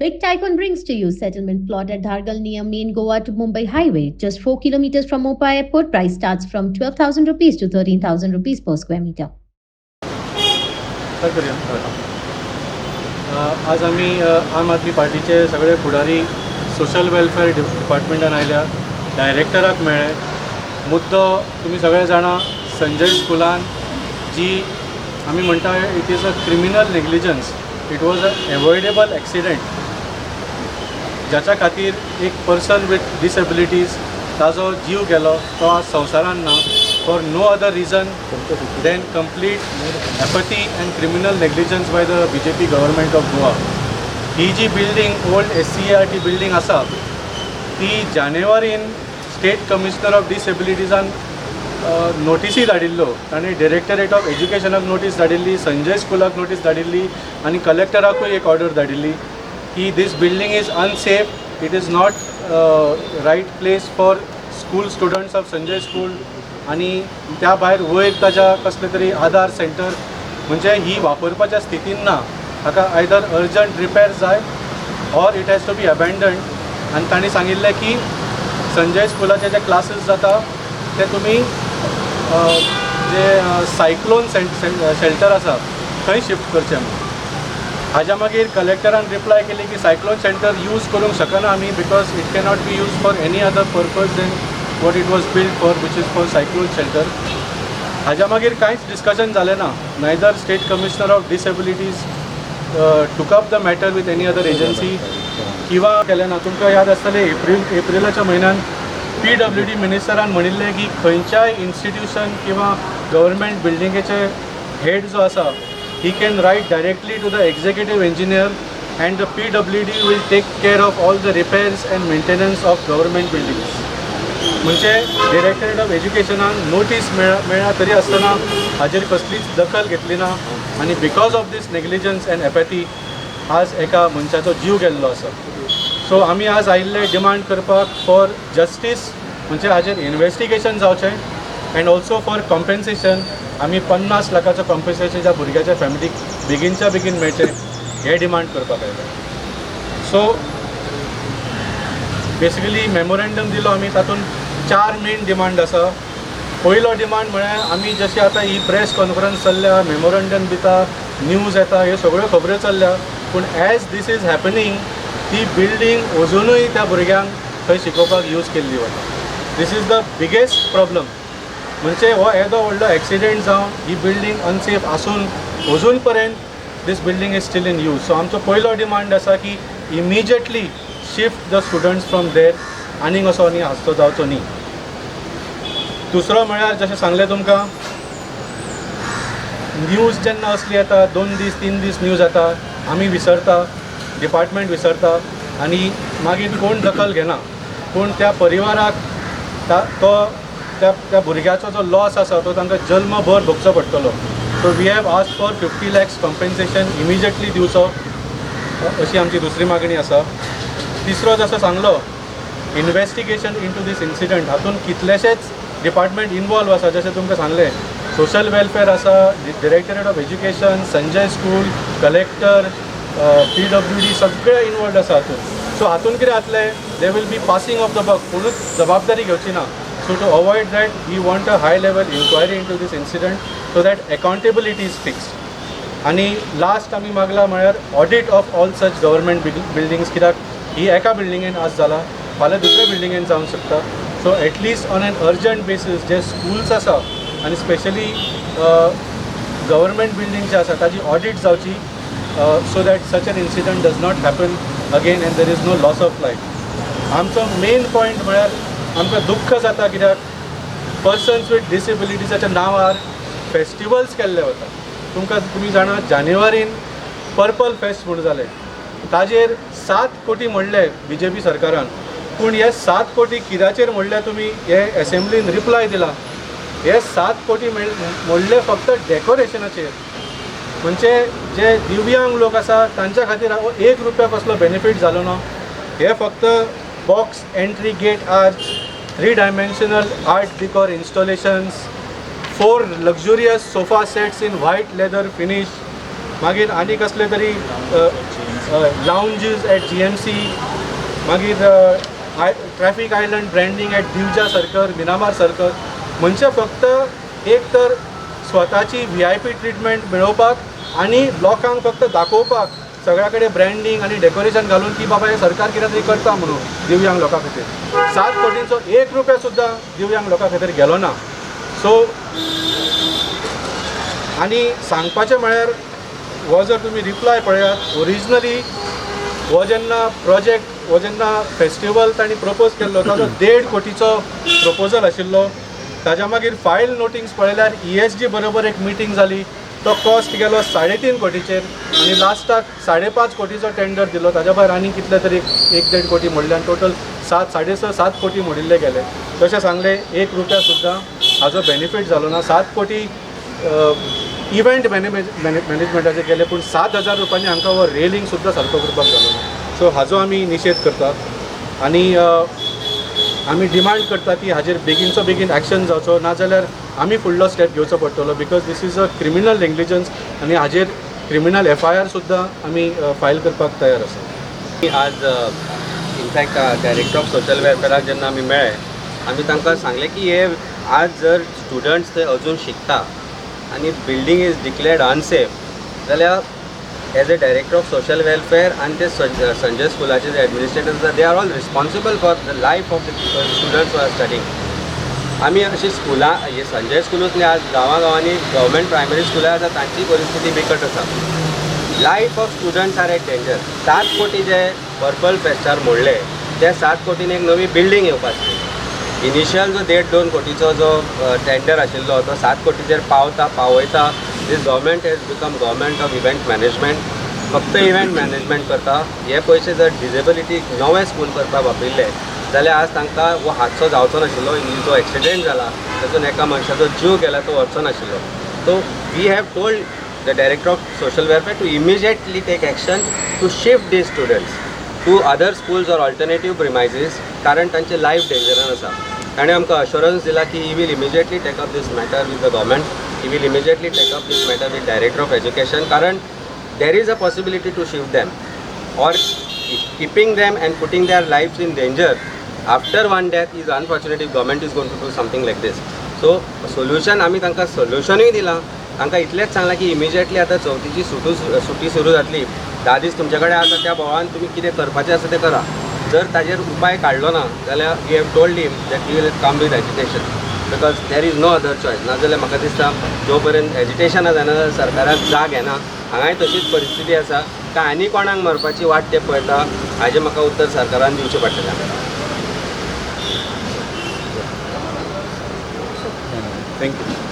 Big Tycoon brings to you settlement plot at Dhargal near main Goa to Mumbai highway, just 4 kilometers from Mopa airport. Price starts from 12,000 rupees to 13,000 rupees per square meter. आज आम्ही आम आदमी पार्टीचे सगळे फुडारी social welfare डिपार्टमेंटान आयल्या, डायरेक्टराक मेळ्ळे. मुद्दो तुम्ही सगळे जाणा, संजय स्कुलान जी आमी म्हणटा it is a criminal negligence. It was a avoidable accident ज्याच्या खातीर एक पर्सन विथ डिसेबिलिटीज ताजो जीव गेलो, तो आज संवसारान ना, for no other reason than complete apathy and criminal negligence by the BJP government of Goa. ही जी बिल्डींग ओल्ड SCERT बिल्डींग आसा ती जानेवारीन स्टेट कमिशनर ऑफ डिसेबिलिटीजान नोटिसी धाडिल्लो. ताणें डायरेक्टरेट ऑफ एज्युकेशनाक नोटीस धाडिल्ली, संजय स्कुलाक नोटीस धाडिल्ली आनी कलेक्टराकूय एक ऑर्डर धाडिल्ली की this building is unsafe. It is not right place for school students of Sanjay school. आनी त्या भायर वयर ताच्या कसले तरी आधार सेंटर म्हणजे ही वापरपाच्या स्थितीन ना. ताका आयदर अर्जंट रिपेर जाय or it has to be अबँडन्ड. आनी तांणी सांगिल्लें की संजय स्कुलाचे जे क्लासीस जाता ते तुमी जे सायक्लोन शेल्टर आसा थंय शिफ्ट करचें म्हणून. हाज्या मागीर कलेक्टरान रिप्लाय केली की सायक्लोन शेल्टर यूज करूंक शकना आमी, because it cannot be use for any other purpose than what it was build for, which is for cyclone shelter. हाज्या मागीर कांयच डिस्कशन जालें ना. Neither state commissioner of disabilities took up the matter with any other agency किंवा केलें ना. तुमकां याद आसतलें एप्रिलाच्या म्हयन्यान PWD मिनिस्टरान म्हणिल्लें की खंयच्याय इन्स्टिट्यूशन किंवा गव्हर्मेंट बिल्डिंगेचे हेड जो आसा he can write directly to the executive engineer and the PWD will take care of all the repairs and maintenance of government buildings. म्हणजे डायरेक्टरेट ऑफ एज्युकेशनान नोटीस मेळ्ळा तरी आसतना हाजेर कसलीच दखल घेतली ना. आनी because of this negligence and apathy आज एका मनशाचो जीव गेल्लो आसा. सो आमी आज आयिल्ले डिमांड करपाक फॉर जस्टीस, म्हणजे हाजेर इन्वेस्टिगेशन जावचें अँड ऑल्सो फॉर कॉम्पेन्सेशन. आमी 50 लाखाचो कॉम्पेन्सेशन ज्या भुरग्याच्या फॅमिलीक बेगीनच्या बेगीन मेळचें हे डिमांड करपाक आयले. सो बेसिकली मेमोरेंडम दिलो आमी, तातूंत 4 मेन डिमांड आसा. पयलो डिमांड म्हळ्यार आमी जशी आतां ही प्रेस कॉन्फरन्स चल्ल्या, मेमोरेंडम दिता, न्यूज येता, ह्यो सगळ्यो खबऱ्यो चल्ल्या, पूण एज दीस इज हॅपनिंग ती बिल्डींग अजुनूय त्या भुरग्यांक थंय शिकोवपाक यूज केल्ली वता. This is the biggest problem. म्हणजे हो येदो व्हडलो एक्सिडेंट जावन ही बिल्डींग अनसेफ आसून अजून पर्यंत this building is still in use. So आमचो पयलो डिमांड आसा की immediately shift the students from there. आनीक असो न्ही हादसो जावचो न्ही. दुसरो म्हळ्यार जशें सांगलें तुमकां, न्यूज जेन्ना असली येता 2 दीस 3 दीस न्यूज येता, आमी विसरता, डिपार्टमेंट विसरता आनी मागीर कोण दखल घेना. पूण त्या परिवाराक त्या भुरग्याचो जो लॉस आसा तो तांकां जल्मभर भोगचो पडटलो. So we have asked for 50 lakhs compensation immediately दिवचो, अशी आमची दुसरी मागणी आसा. तिसरो जसो सांगलो, इन्वेस्टिगेशन इनटू दीस इन्सिडंट. हातूंत कितलेशेच डिपार्टमेंट इनवॉल्व आसा. जशें तुमकां सांगलें, सोशल वेलफेअर आसा, directorate of education, Sanjay school, collector, PWD सगळे इनवॉल्ड आसा हातूंत. सो हातूंत कितें जातलें, they will be passing of the buck, कोणूच जबाबदारी घेवची ना. So to avoid that, we want a high-level inquiry into this incident so that accountability is fixed. आणि लास्ट आमी मागला म्हळ्यार audit of all such government buildings, कित्याक ही एका बिल्डिंगेन आज जाला, फाल्यां दुसऱ्या बिल्डिंगेन जावंक शकता. So at least on an urgent basis जे स्कूल्स आसा आनी स्पेशली गव्हर्मेंट बिल्डिंग जे आसा ताजी ऑडिट जावची, so that such an incident does not happen again and there is no loss of life. आमचो मेन पॉयंट म्हळ्यार आमकां दुख्ख जाता, कित्याक पर्सन्स वीथ डिसेबिलिटीजाच्या नांवार फेस्टिवल्स केल्ले वता. तुमी जाणा, जानेवारीन पर्पल फेस्ट म्हूण जालें, ताजेर 7 कोटी म्हणले BJP सरकारान. पूण हे 7 कोटी कित्याचेर म्हणले तुमी हे एसेंब्लीन रिप्लाय दिला. हे 7 कोटी म्हणले फक्त डेकोरेशनाचेर. म्हणजे जे दिव्यांग लोक आसा तांच्या खातीर 1 रुपया कसलो बेनिफीट जालो ना. हे फक्त box entry gate arch, 3-dimensional art decor installations, 4 luxurious sofa sets in white leather finish, मागीर आनी कसले तरी लाउंजीस एट GMC, मागीर traffic island branding at Divja circle, Miramar circle. म्हणजे फक्त एक तर स्वताची VIP ट्रिटमेंट मेळोवपाक आनी लोकांक फक्त दाखोवपाक सगळ्या कडेन ब्रँडींग आनी डेकोरेशन घालून की बाबा हे सरकार कितें तरी करता म्हणून दिव्यांग लोकां खातीर. 7 कोटींचो 1 रुपया सुद्दां दिव्यांग लोकां खातीर गेलो ना. सो आनी सांगपाचें म्हळ्यार हो जर तुमी रिप्लाय पळयात, ओरिजिनली हो जेन्ना प्रोजेक्ट हो जेन्ना फेस्टिवल तांणी प्रपोज केल्लो ताजो 1.5 कोटीचो प्रपोजल आशिल्लो. ताज्या मागीर फायल नोटिंग्स पळयल्यार ESG बरोबर एक मिटींग जाली, तो कॉस्ट गेलो 3.5 कोटीचेर आनी लास्टाक 5.5 कोटीचो टेंडर दिलो. ताज्या भायर आनी कितले तरी 1.5 कोटी मोडल्यान टोटल 6.5 कोटी मोडिल्ले गेले. तशें सांगले 1 रुपया सुद्दां हाजो बेनिफीट जालो ना. 7 कोटी इव्हेंट मॅनेजमेंटाचे गेले, पूण 7,000 रुपयांनी हांकां हो रेलिंग सुद्दां सारको करपाक जालो ना. सो हाजो आमी निशेध करतात आनी आमी डिमांड करता की हाजेर बेगीनचो बेगीन एक्शन जावचो, नाजाल्यार आमी फुडलो स्टेप घेवचो पडटलो. Because this is a criminal negligence आनी हाजेर क्रिमिनल FIR सुद्दां आमी फायल करपाक तयार आसा. आज इनफॅक्ट डायरेक्टर ऑफ सोशल वेलफेअराक जेन्ना आमी मेळ्ळे, आमी तांकां सांगलें की हे आज जर स्टुडंट्स थंय अजून शिकता आनी बिल्डींग इज डिक्लेअर्ड अनसेफ जाल्यार as a director of social welfare आनी ते संजय स्कुलाचे जे एडमिनिस्ट्रेटर्स आसा they are all responsible for the life of the students who are studying. आमी अशी स्कुलां हे संजय स्कुलूच न्ही, आज गांवांनी गव्हर्मेंट प्रायमरी स्कुलां आसा तांची परिस्थिती बिकट आसा. Life of students are at danger. 7 कोटी जे पर्पल फेस्टार मोडले ते 7 कोटीन एक नवी बिल्डींग येवपाची. इनिशियल जो 1.5-2 कोटीचो जो टेंडर आशिल्लो तो 7 कोटीचेर पावयता. This government has become government of event management. फक्त इव्हेंट मॅनेजमेंट करता. हे पयशे जर डिजेबिलिटी नवें स्कूल करपाक वापरिल्ले जाल्यार आज तांकां हो हादसो जावचो नाशिल्लो. जो एक्सिडेंट जाला तातूंत एका मनशाचो जीव गेला तो वचचो नाशिल्लो. So we have told the director of social welfare to immediately take action to shift these students to other schools or alternative premises, कारण तांचे लायफ डेंजरान आसा. ताणें आमकां अश्युरन्स दिला की he will immediately take up this matter with the government. He will immediately take up this matter with director of education, कारण there is a possibility to shift them or keeping them and putting their lives in danger after one death is unfortunate if government is going to do something like this. So solution आमी तांकां सोल्युशनूय दिलां. तांकां इतलेंच सांगलां की immediately आतां चवथीची सुटी सुरू जातली. 10 दीस तुमचे कडेन आसा त्या बोवाळान तुमी कितें करपाचें आसा तें करा. जर ताजेर उपाय काडलो ना जाल्यार you have told him that he will come with agitation, because there is no other choice. नाजाल्यार म्हाका दिसता जो पर्यंत एजिटेशनां जायना जाल्यार सरकाराक जाग येना. हांगाय तशीच परिस्थिती आसा. काय आनी कोणाक मरपाची वाट ते पळयता हाजें म्हाका उत्तर सरकारान दिवचें पडटलें. थँक्यू.